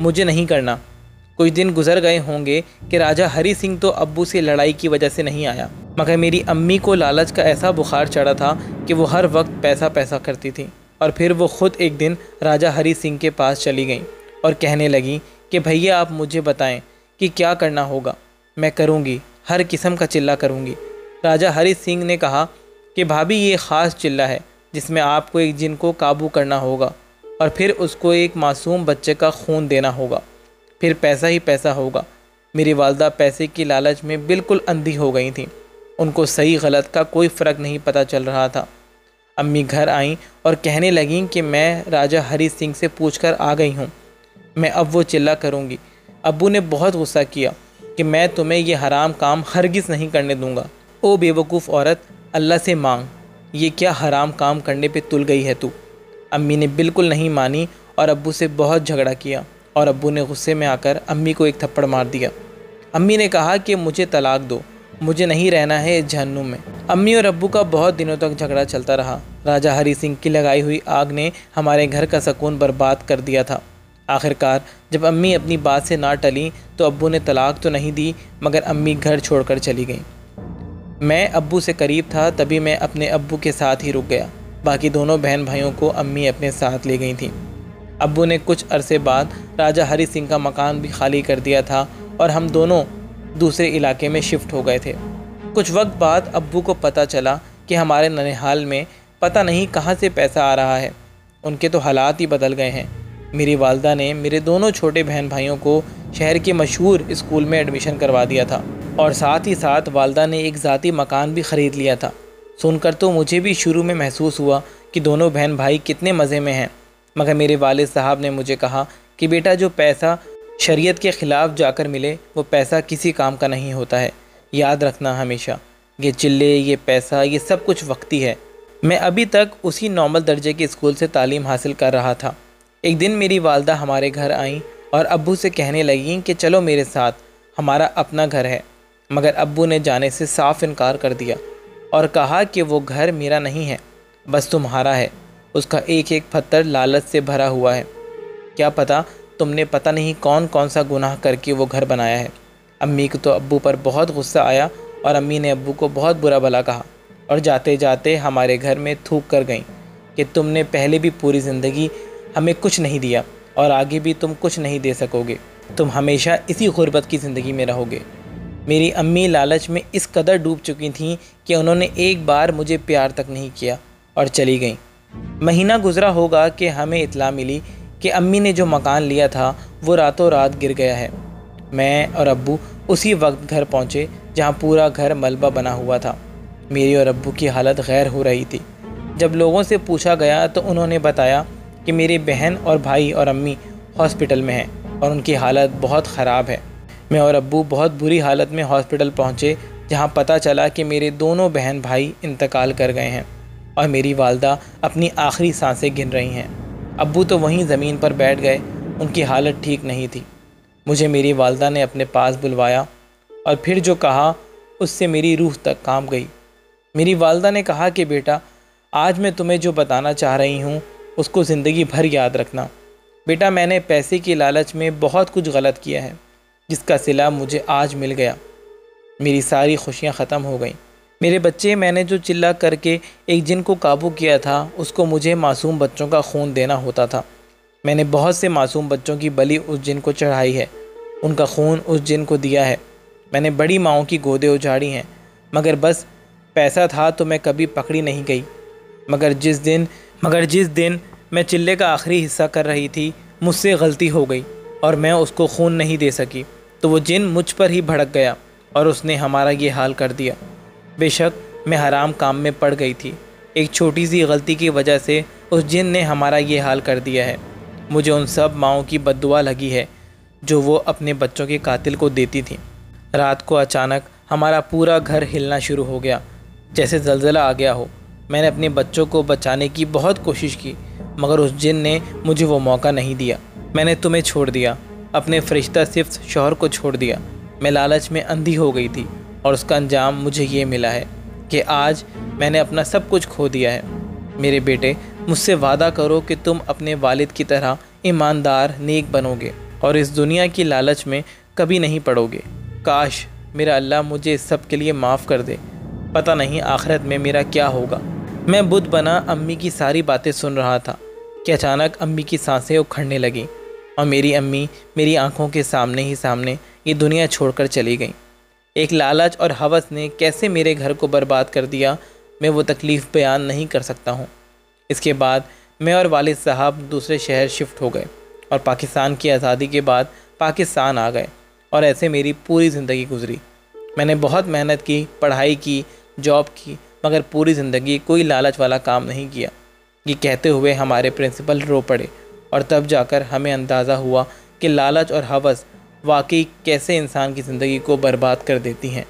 مجھے نہیں کرنا۔ کچھ دن گزر گئے ہوں گے کہ راجہ ہری سنگھ تو ابو سے لڑائی کی وجہ سے نہیں آیا، مگر میری امی کو لالچ کا ایسا بخار چڑھا تھا کہ وہ ہر وقت پیسہ پیسہ کرتی تھی، اور پھر وہ خود ایک دن راجہ ہری سنگھ کے پاس چلی گئیں اور کہنے لگیں کہ بھیا آپ مجھے بتائیں کہ کیا کرنا ہوگا، میں کروں گی، ہر قسم کا چلہ کروں گی۔ راجہ ہری سنگھ نے کہا کہ بھابھی یہ خاص چلہ ہے جس میں آپ کو ایک جن کو قابو کرنا ہوگا اور پھر اس کو ایک معصوم بچے کا خون دینا ہوگا، پھر پیسہ ہی پیسہ ہوگا۔ میری والدہ پیسے کی لالچ میں بالکل اندھی ہو گئی تھیں، ان کو صحیح غلط کا کوئی فرق نہیں پتہ چل رہا تھا۔ امی گھر آئیں اور کہنے لگیں کہ میں راجہ ہری سنگھ سے پوچھ کر آ گئی ہوں، میں اب وہ چلہ کروں گی۔ ابو نے بہت غصہ کیا کہ میں تمہیں یہ حرام کام ہرگز نہیں کرنے دوں گا۔ او بے وقوف عورت، اللہ سے مانگ، یہ کیا حرام کام کرنے پہ تل گئی ہے تو؟ امی نے بالکل نہیں مانی اور ابو سے بہت جھگڑا کیا، اور ابو نے غصے میں آ کر امی کو ایک تھپڑ مار دیا۔ امی نے کہا کہ مجھے طلاق دو، مجھے نہیں رہنا ہے اس جہنم میں۔ امی اور ابو کا بہت دنوں تک جھگڑا چلتا رہا۔ راجہ ہری سنگھ کی لگائی ہوئی آگ نے ہمارے گھر کا سکون برباد کر دیا تھا۔ آخرکار جب امی اپنی بات سے نہ ٹلیں تو ابو نے طلاق تو نہیں دی، مگر امی گھر چھوڑ کر چلی گئیں۔ میں ابو سے قریب تھا، تبھی میں اپنے ابو کے ساتھ ہی رک گیا۔ باقی دونوں بہن بھائیوں کو امی اپنے ساتھ لے گئی تھیں۔ ابو نے کچھ عرصے بعد راجہ ہری سنگھ کا مکان بھی خالی کر دیا تھا اور ہم دونوں دوسرے علاقے میں شفٹ ہو گئے تھے۔ کچھ وقت بعد ابو کو پتہ چلا کہ ہمارے ننہال میں پتہ نہیں کہاں سے پیسہ آ رہا ہے، ان کے تو حالات ہی بدل گئے ہیں۔ میری والدہ نے میرے دونوں چھوٹے بہن بھائیوں کو شہر کے مشہور اسکول میں ایڈمیشن کروا دیا تھا، اور ساتھ ہی ساتھ والدہ نے ایک ذاتی مکان بھی خرید لیا تھا۔ سن کر تو مجھے بھی شروع میں محسوس ہوا کہ دونوں بہن بھائی کتنے مزے میں ہیں، مگر میرے والد صاحب نے مجھے کہا کہ بیٹا جو پیسہ شریعت کے خلاف جا کر ملے وہ پیسہ کسی کام کا نہیں ہوتا ہے، یاد رکھنا ہمیشہ، یہ چلے، یہ پیسہ، یہ سب کچھ وقتی ہے۔ میں ابھی تک اسی نارمل درجے کے اسکول سے تعلیم حاصل کر رہا تھا۔ ایک دن میری والدہ ہمارے گھر آئیں اور ابو سے کہنے لگیں کہ چلو میرے ساتھ، ہمارا اپنا گھر ہے، مگر ابو نے جانے سے صاف انکار کر دیا اور کہا کہ وہ گھر میرا نہیں ہے، بس تمہارا ہے، اس کا ایک ایک پتھر لالچ سے بھرا ہوا ہے، کیا پتہ تم نے پتہ نہیں کون کون سا گناہ کر کے وہ گھر بنایا ہے۔ امی کو تو ابو پر بہت غصہ آیا اور امی نے ابو کو بہت برا بھلا کہا اور جاتے جاتے ہمارے گھر میں تھوک کر گئیں کہ تم نے پہلے بھی پوری زندگی ہمیں کچھ نہیں دیا اور آگے بھی تم کچھ نہیں دے سکو گے، تم ہمیشہ اسی غربت کی زندگی میں رہو گے۔ میری امی لالچ میں اس قدر ڈوب چکی تھیں کہ انہوں نے ایک بار مجھے پیار تک نہیں کیا اور چلی گئیں۔ مہینہ گزرا ہوگا کہ ہمیں اطلاع ملی کہ امی نے جو مکان لیا تھا وہ راتوں رات گر گیا ہے۔ میں اور ابو اسی وقت گھر پہنچے جہاں پورا گھر ملبہ بنا ہوا تھا۔ میری اور ابو کی حالت غیر ہو رہی تھی۔ جب لوگوں سے پوچھا گیا تو انہوں نے بتایا کہ میری بہن اور بھائی اور امی ہاسپٹل میں ہیں اور ان کی حالت بہت خراب ہے۔ میں اور ابو بہت بری حالت میں ہاسپٹل پہنچے جہاں پتہ چلا کہ میرے دونوں بہن بھائی انتقال کر گئے ہیں اور میری والدہ اپنی آخری سانسیں گن رہی ہیں۔ ابو تو وہیں زمین پر بیٹھ گئے، ان کی حالت ٹھیک نہیں تھی۔ مجھے میری والدہ نے اپنے پاس بلوایا اور پھر جو کہا اس سے میری روح تک کانپ گئی۔ میری والدہ نے کہا کہ بیٹا آج میں تمہیں جو بتانا چاہ رہی ہوں اس کو زندگی بھر یاد رکھنا۔ بیٹا میں نے پیسے کی لالچ میں بہت کچھ غلط کیا ہے جس کا صلہ مجھے آج مل گیا، میری ساری خوشیاں ختم ہو گئیں۔ میرے بچے، میں نے جو چلہ کر کے ایک جن کو قابو کیا تھا اس کو مجھے معصوم بچوں کا خون دینا ہوتا تھا۔ میں نے بہت سے معصوم بچوں کی بلی اس جن کو چڑھائی ہے، ان کا خون اس جن کو دیا ہے۔ میں نے بڑی ماؤں کی گودیں اجاڑی ہیں، مگر بس پیسہ تھا تو میں کبھی پکڑی نہیں گئی۔ مگر جس دن میں چلے کا آخری حصہ کر رہی تھی مجھ سے غلطی ہو گئی اور میں اس کو خون نہیں دے سکی، تو وہ جن مجھ پر ہی بھڑک گیا اور اس نے ہمارا یہ حال کر دیا۔ بے شک میں حرام کام میں پڑ گئی تھی، ایک چھوٹی سی غلطی کی وجہ سے اس جن نے ہمارا یہ حال کر دیا ہے۔ مجھے ان سب ماؤں کی بد دعا لگی ہے جو وہ اپنے بچوں کے قاتل کو دیتی تھیں۔ رات کو اچانک ہمارا پورا گھر ہلنا شروع ہو گیا، جیسے زلزلہ آ گیا ہو۔ میں نے اپنے بچوں کو بچانے کی بہت کوشش کی مگر اس جن نے مجھے وہ موقع نہیں دیا۔ میں نے تمہیں چھوڑ دیا، اپنے فرشتہ صفت شوہر کو چھوڑ دیا۔ میں لالچ میں اندھی ہو گئی تھی اور اس کا انجام مجھے یہ ملا ہے کہ آج میں نے اپنا سب کچھ کھو دیا ہے۔ میرے بیٹے، مجھ سے وعدہ کرو کہ تم اپنے والد کی طرح ایماندار، نیک بنو گے اور اس دنیا کی لالچ میں کبھی نہیں پڑو گے۔ کاش میرا اللہ مجھے اس سب کے لیے معاف کر دے، پتہ نہیں آخرت میں میرا کیا ہوگا۔ میں بت بنا امی کی ساری باتیں سن رہا تھا کہ اچانک امی کی سانسیں اکھڑنے لگیں اور میری امی میری آنکھوں کے سامنے یہ دنیا چھوڑ کر چلی گئیں۔ ایک لالچ اور ہوس نے کیسے میرے گھر کو برباد کر دیا، میں وہ تکلیف بیان نہیں کر سکتا ہوں۔ اس کے بعد میں اور والد صاحب دوسرے شہر شفٹ ہو گئے اور پاکستان کی آزادی کے بعد پاکستان آ گئے، اور ایسے میری پوری زندگی گزری۔ میں نے بہت محنت کی، پڑھائی کی، جاب کی، مگر پوری زندگی کوئی لالچ والا کام نہیں کیا۔ یہ کہتے ہوئے ہمارے پرنسپل رو پڑے، اور تب جا کر ہمیں اندازہ ہوا کہ لالچ اور ہوس واقعی کیسے انسان کی زندگی کو برباد کر دیتی ہیں۔